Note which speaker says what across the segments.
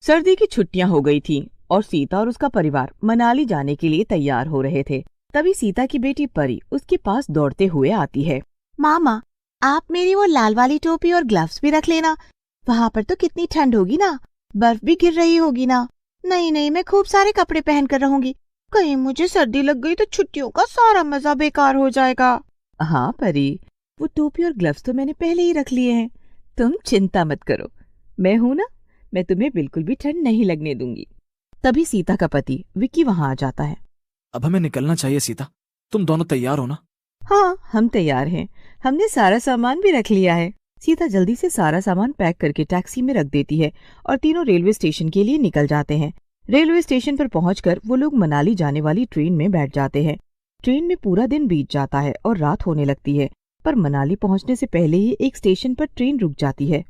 Speaker 1: सर्दी की छुट्टियां हो गई थीं और सीता और उसका परिवार मनाली जाने के लिए तैयार हो रहे थे। तभी सीता की बेटी परी उसके पास दौड़ते हुए आती है। मामा, आप मेरी वो लाल वाली टोपी और ग्लव्स भी रख लेना। वहाँ पर तो कितनी ठंड होगी ना, बर्फ भी गिर रही होगी ना। नहीं नहीं, मैं खूब सारे कपड़े पहन कर रहूंगी। कहीं मुझे सर्दी लग गई तो छुट्टियों का सारा मजा बेकार हो जाएगा। हाँ परी, वो टोपी और ग्लव्स तो मैंने पहले ही रख लिए हैं। तुम चिंता मत करो, मैं हूं ना, मैं तुम्हें बिल्कुल भी ठंड नहीं लगने दूंगी। तभी सीता का पति विक्की वहां आ जाता है।
Speaker 2: अब हमें निकलना चाहिए सीता, तुम दोनों तैयार हो ना?
Speaker 1: हाँ, हम तैयार हैं। हमने सारा सामान भी रख लिया है। सीता जल्दी से सारा सामान पैक करके टैक्सी में रख देती है और तीनों रेलवे स्टेशन के लिए निकल जाते हैं। रेलवे स्टेशन पर पहुंचकर वो लोग मनाली जाने वाली ट्रेन में बैठ जाते हैं। ट्रेन में पूरा दिन बीत जाता है और रात होने लगती है, पर मनाली पहुंचने से पहले ही एक स्टेशन पर ट्रेन रुक जाती है।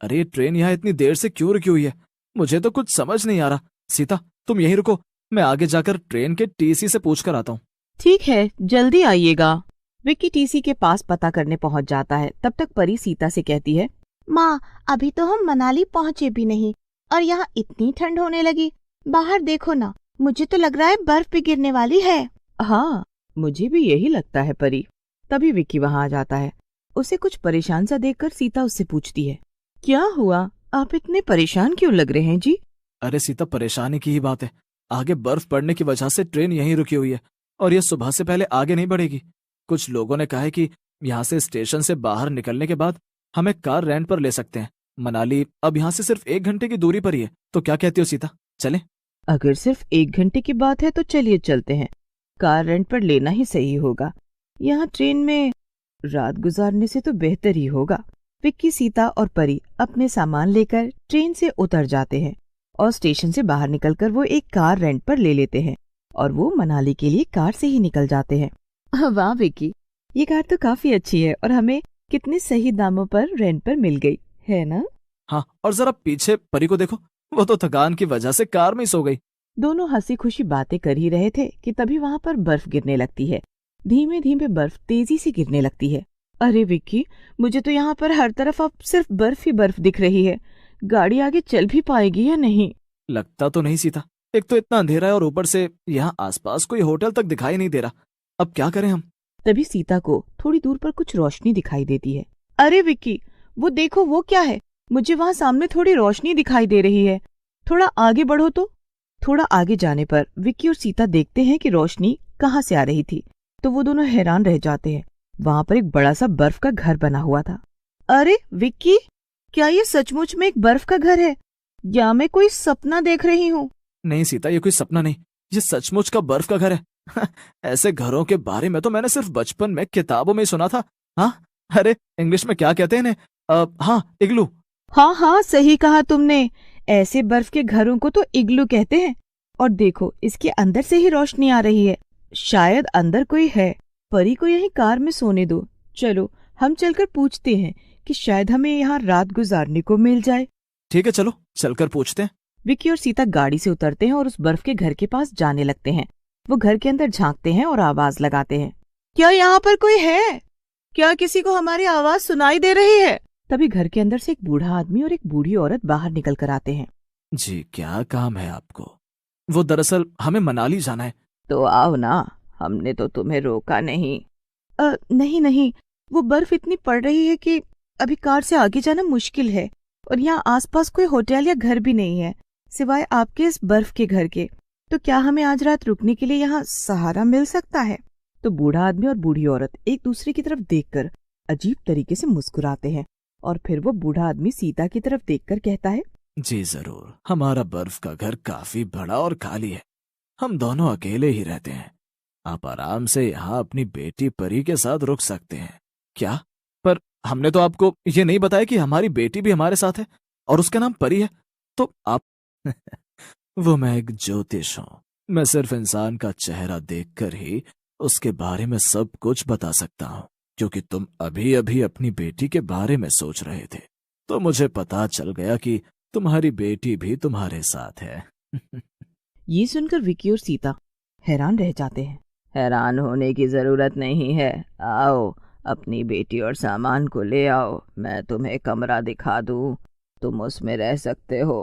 Speaker 2: अरे ट्रेन यहाँ इतनी देर से क्यों रुकी हुई है? मुझे तो कुछ समझ नहीं आ रहा। सीता तुम यहीं रुको, मैं आगे जाकर ट्रेन के टीसी से पूछ कर आता हूँ।
Speaker 1: ठीक है, जल्दी आइएगा। विक्की टीसी के पास पता करने पहुंच जाता है। तब तक परी सीता से कहती है, माँ, अभी तो हम मनाली पहुँचे भी नहीं और यहाँ इतनी ठंड होने लगी। बाहर देखो ना, मुझे तो लग रहा है बर्फ भी गिरने वाली है। हाँ, मुझे भी यही लगता है परी। तभी विक्की वहां आ जाता है। उसे कुछ परेशान सा देखकर सीता उससे पूछती है, क्या हुआ, आप इतने परेशान क्यों लग रहे हैं जी?
Speaker 2: अरे सीता, परेशानी की ही बात है। आगे बर्फ पड़ने की वजह से ट्रेन यहीं रुकी हुई है और यह सुबह से पहले आगे नहीं बढ़ेगी। कुछ लोगों ने कहा है कि यहाँ से स्टेशन से बाहर निकलने के बाद हम एक कार रेंट पर ले सकते हैं। मनाली अब यहाँ से सिर्फ 1 घंटे की दूरी पर ही है, तो क्या कहती हो सीता, चलें?
Speaker 1: अगर सिर्फ 1 घंटे की बात है तो चलिए चलते हैं। कार रेंट पर लेना ही सही होगा। यहाँ ट्रेन में रात गुजारने से तो बेहतर ही होगा। विक्की, सीता और परी अपने सामान लेकर ट्रेन से उतर जाते हैं और स्टेशन से बाहर निकलकर वो एक कार रेंट पर ले लेते हैं और वो मनाली के लिए कार से ही निकल जाते हैं। वाह विक्की, ये कार तो काफी अच्छी है और हमें कितने सही दामों पर रेंट पर मिल गई है ना?
Speaker 2: हाँ, और जरा पीछे परी को देखो, वो तो थकान की वजह से कार में ही सो गई।
Speaker 1: दोनों हंसी खुशी बातें कर ही रहे थे कि तभी वहां पर बर्फ गिरने लगती है। धीमे धीमे बर्फ तेजी से गिरने लगती है। अरे विक्की, मुझे तो यहाँ पर हर तरफ अब सिर्फ बर्फ ही बर्फ दिख रही है। गाड़ी आगे चल भी पाएगी या नहीं?
Speaker 2: लगता तो नहीं सीता, एक तो इतना अंधेरा है और ऊपर से यहाँ आसपास कोई होटल तक दिखाई नहीं दे रहा। अब क्या करें हम?
Speaker 1: तभी सीता को थोड़ी दूर पर कुछ रोशनी दिखाई देती है। अरे विक्की, वो देखो, वो क्या है? मुझे वहां सामने थोड़ी रोशनी दिखाई दे रही है। थोड़ा आगे बढ़ो तो। थोड़ा आगे जाने पर विक्की और सीता देखते हैं कि रोशनी कहाँ से आ रही थी, तो वो दोनों हैरान रह जाते हैं। वहां पर एक बड़ा सा बर्फ का घर बना हुआ था। अरे विक्की, क्या ये सचमुच में एक बर्फ का घर है या मैं कोई सपना देख रही हूँ?
Speaker 2: नहीं सीता, ये कोई सपना नहीं, ये सचमुच का बर्फ का घर है। ऐसे घरों के बारे में तो मैंने सिर्फ बचपन में किताबों में ही सुना था। हाँ, अरे इंग्लिश में क्या कहते हैं इन्हें? हाँ, इग्लू।
Speaker 1: हाँ हाँ, सही कहा तुमने। ऐसे बर्फ के घरों को तो इग्लू कहते हैं। और देखो, इसके अंदर से ही रोशनी आ रही है। शायद अंदर कोई है। परी को यहीं कार में सोने दो। चलो, हम चलकर पूछते हैं कि शायद हमें यहाँ रात गुजारने को मिल जाए।
Speaker 2: ठीक है, चलो चलकर पूछते हैं।
Speaker 1: विक्की और सीता गाड़ी से उतरते हैं और उस बर्फ के घर के पास जाने लगते हैं। वो घर के अंदर झांकते हैं और आवाज लगाते हैं, क्या यहाँ पर कोई है? क्या किसी को हमारी आवाज सुनाई दे रही है? तभी घर के अंदर से एक बूढ़ा आदमी और एक बूढ़ी औरत बाहर निकल कर आते हैं।
Speaker 2: जी, क्या काम है आपको? वो दरअसल हमें मनाली जाना है।
Speaker 1: तो आओ ना, हमने तो तुम्हें रोका नहीं। नहीं नहीं, वो बर्फ इतनी पड़ रही है कि अभी कार से आगे जाना मुश्किल है और यहाँ आसपास कोई होटल या घर भी नहीं है सिवाय आपके इस बर्फ के घर के। तो क्या हमें आज रात रुकने के लिए यहाँ सहारा मिल सकता है? तो बूढ़ा आदमी और बूढ़ी औरत एक दूसरे की तरफ देखकर अजीब तरीके से मुस्कुराते हैं और फिर वो बूढ़ा आदमी सीता की तरफ देखकर कहता है,
Speaker 2: जी जरूर, हमारा बर्फ का घर काफी बड़ा और खाली है। हम दोनों अकेले ही रहते हैं। आप आराम से यहाँ अपनी बेटी परी के साथ रुक सकते हैं। क्या? पर हमने तो आपको ये नहीं बताया कि हमारी बेटी भी हमारे साथ है और उसका नाम परी है। तो आप वो मैं एक ज्योतिष हूँ। मैं सिर्फ इंसान का चेहरा देखकर ही उसके बारे में सब कुछ बता सकता हूँ। क्योंकि तुम अभी अभी अपनी बेटी के बारे में सोच रहे थे, तो मुझे पता चल गया कि तुम्हारी बेटी भी तुम्हारे साथ है।
Speaker 1: ये सुनकर विक्की और सीता हैरान रह जाते हैं। हैरान होने की जरूरत नहीं है। आओ, अपनी बेटी और सामान को ले आओ। मैं तुम्हें कमरा दिखा दूं, तुम उसमें रह सकते हो।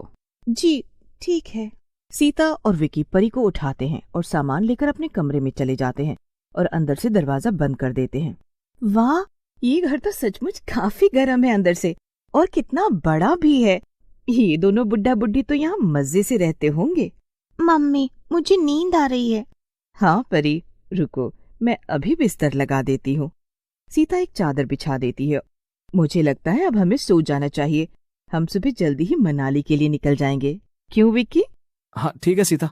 Speaker 1: जी, ठीक है। सीता और विकी परी को उठाते हैं और सामान लेकर अपने कमरे में चले जाते हैं और अंदर से दरवाजा बंद कर देते हैं। वाह, ये घर तो सचमुच काफी गर्म है अंदर से, और कितना बड़ा भी है। ये दोनों बुड्ढा बुड्ढी तो यहाँ मजे से रहते होंगे। मम्मी, मुझे नींद आ रही है। हाँ परी, रुको, मैं अभी बिस्तर लगा देती हूँ। सीता एक चादर बिछा देती है। मुझे लगता है अब हमें सो जाना चाहिए। हम सुबह जल्दी ही मनाली के लिए निकल जाएंगे। क्यों विक्की?
Speaker 2: हाँ ठीक है सीता।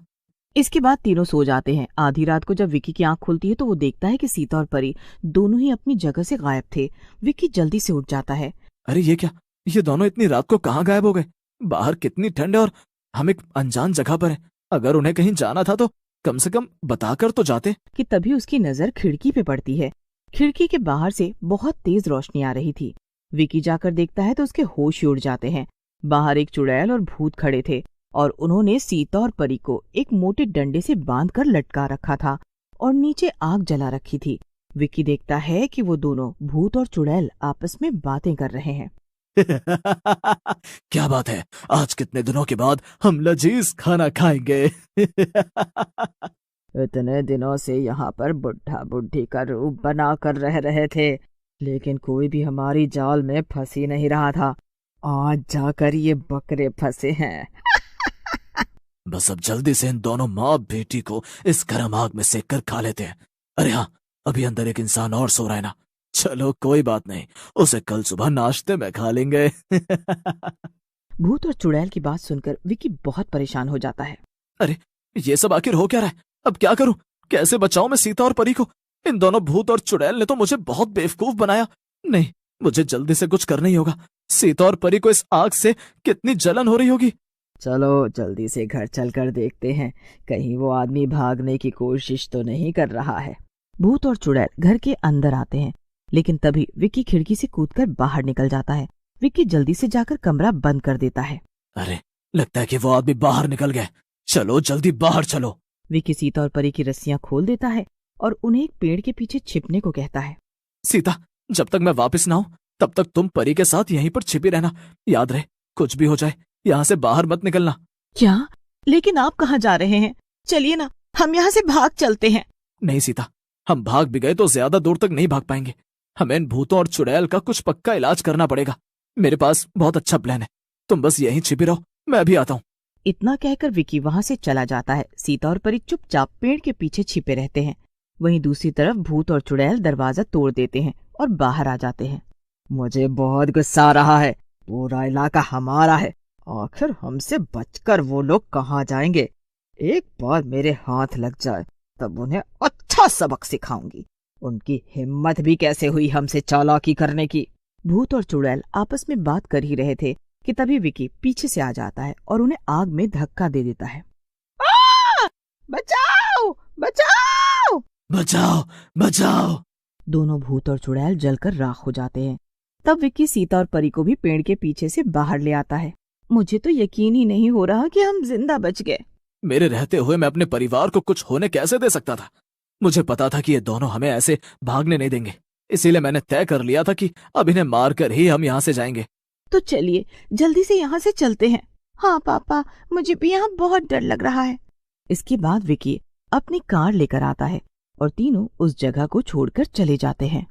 Speaker 1: इसके बाद तीनों सो जाते हैं। आधी रात को जब विक्की की आंख खुलती है तो वो देखता है कि सीता और परी दोनों ही अपनी जगह से गायब थे। विक्की जल्दी से उठ जाता है।
Speaker 2: अरे ये क्या, ये दोनों इतनी रात को कहाँ गायब हो गए? बाहर कितनी ठंड है और हम एक अनजान जगह पर हैं। अगर उन्हें कहीं जाना था तो कम से कम बताकर तो जाते।
Speaker 1: कि तभी उसकी नजर खिड़की पे पड़ती है। खिड़की के बाहर से बहुत तेज रोशनी आ रही थी। विक्की जाकर देखता है तो उसके होश उड़ जाते हैं। बाहर एक चुड़ैल और भूत खड़े थे और उन्होंने सीता और परी को एक मोटे डंडे से बांधकर लटका रखा था और नीचे आग जला रखी थी। विक्की देखता है कि वो दोनों भूत और चुड़ैल आपस में बातें कर रहे हैं।
Speaker 2: क्या बात है, आज कितने दिनों के बाद हम लजीज खाना खाएंगे।
Speaker 1: इतने दिनों से यहाँ पर बुढ़ा बुढ़ी का रूप बना कर रह रहे थे, लेकिन कोई भी हमारी जाल में फंस ही नहीं रहा था। आज जाकर ये बकरे फंसे हैं।
Speaker 2: बस अब जल्दी से इन दोनों माँ बेटी को इस गर्म आग में सेक कर खा लेते हैं। अरे हाँ, अभी अंदर एक इंसान और सो रहा है ना। चलो कोई बात नहीं, उसे कल सुबह नाश्ते में खा लेंगे।
Speaker 1: भूत और चुड़ैल की बात सुनकर विक्की बहुत परेशान हो जाता है।
Speaker 2: अरे ये सब आखिर हो क्या रहा है? अब क्या करूं? कैसे बचाऊं मैं सीता और परी को? इन दोनों भूत और चुड़ैल ने तो मुझे बहुत बेवकूफ बनाया। नहीं, मुझे जल्दी से कुछ करना ही होगा। सीता और परी को इस आग से कितनी जलन हो रही होगी।
Speaker 1: चलो जल्दी से घर चलकर देखते हैं, कहीं वो आदमी भागने की कोशिश तो नहीं कर रहा है। भूत और चुड़ैल घर के अंदर आते हैं, लेकिन तभी विक्की खिड़की से कूदकर बाहर निकल जाता है। विक्की जल्दी से जाकर कमरा बंद कर देता है।
Speaker 2: अरे लगता है कि वो आदमी बाहर निकल गए। चलो जल्दी बाहर चलो।
Speaker 1: विक्की सीता और परी की रस्सियां खोल देता है और उन्हें एक पेड़ के पीछे छिपने को कहता है।
Speaker 2: सीता, जब तक मैं वापस ना आऊं तब तक तुम परी के साथ यहीं पर छिपी रहना। याद रहे, कुछ भी हो जाए यहाँ से बाहर मत निकलना।
Speaker 1: क्या? लेकिन आप कहाँ जा रहे हैं? चलिए ना, हम यहाँ से भाग चलते हैं।
Speaker 2: नहीं सीता, हम भाग भी गए तो ज्यादा दूर तक नहीं भाग पाएंगे। हमें इन भूतों और चुड़ैल का कुछ पक्का इलाज करना पड़ेगा। मेरे पास बहुत अच्छा प्लान है, तुम बस यहीं छिपी रहो, मैं अभी आता हूँ।
Speaker 1: इतना कहकर विक्की वहाँ से चला जाता है। सीता और परी चुपचाप पेड़ के पीछे छिपे रहते हैं। वहीं दूसरी तरफ भूत और चुड़ैल दरवाजा तोड़ देते हैं और बाहर आ जाते हैं। मुझे बहुत गुस्सा आ रहा है, पूरा इलाका हमारा है, आखिर हमसे बचकर वो लोग कहाँ जाएंगे। एक बार मेरे हाथ लग जाए तब उन्हें अच्छा सबक सिखाऊंगी। उनकी हिम्मत भी कैसे हुई हमसे चालाकी करने की। भूत और चुड़ैल आपस में बात कर ही रहे थे कि तभी विक्की पीछे से आ जाता है और उन्हें आग में धक्का दे देता है। बचाओ बचाओ
Speaker 2: बचाओ बचाओ।
Speaker 1: दोनों भूत और चुड़ैल जलकर राख हो जाते हैं। तब विक्की सीता और परी को भी पेड़ के पीछे से बाहर ले आता है। मुझे तो यकीन ही नहीं हो रहा कि हम जिंदा बच गए।
Speaker 2: मेरे रहते हुए मैं अपने परिवार को कुछ होने कैसे दे सकता था? मुझे पता था कि ये दोनों हमें ऐसे भागने नहीं देंगे, इसीलिए मैंने तय कर लिया था कि अब इन्हें मारकर ही हम यहाँ से जाएंगे।
Speaker 1: तो चलिए जल्दी से यहाँ से चलते हैं। हाँ पापा, मुझे भी यहाँ बहुत डर लग रहा है। इसके बाद विक्की अपनी कार लेकर आता है और तीनों उस जगह को छोड़कर चले जाते हैं।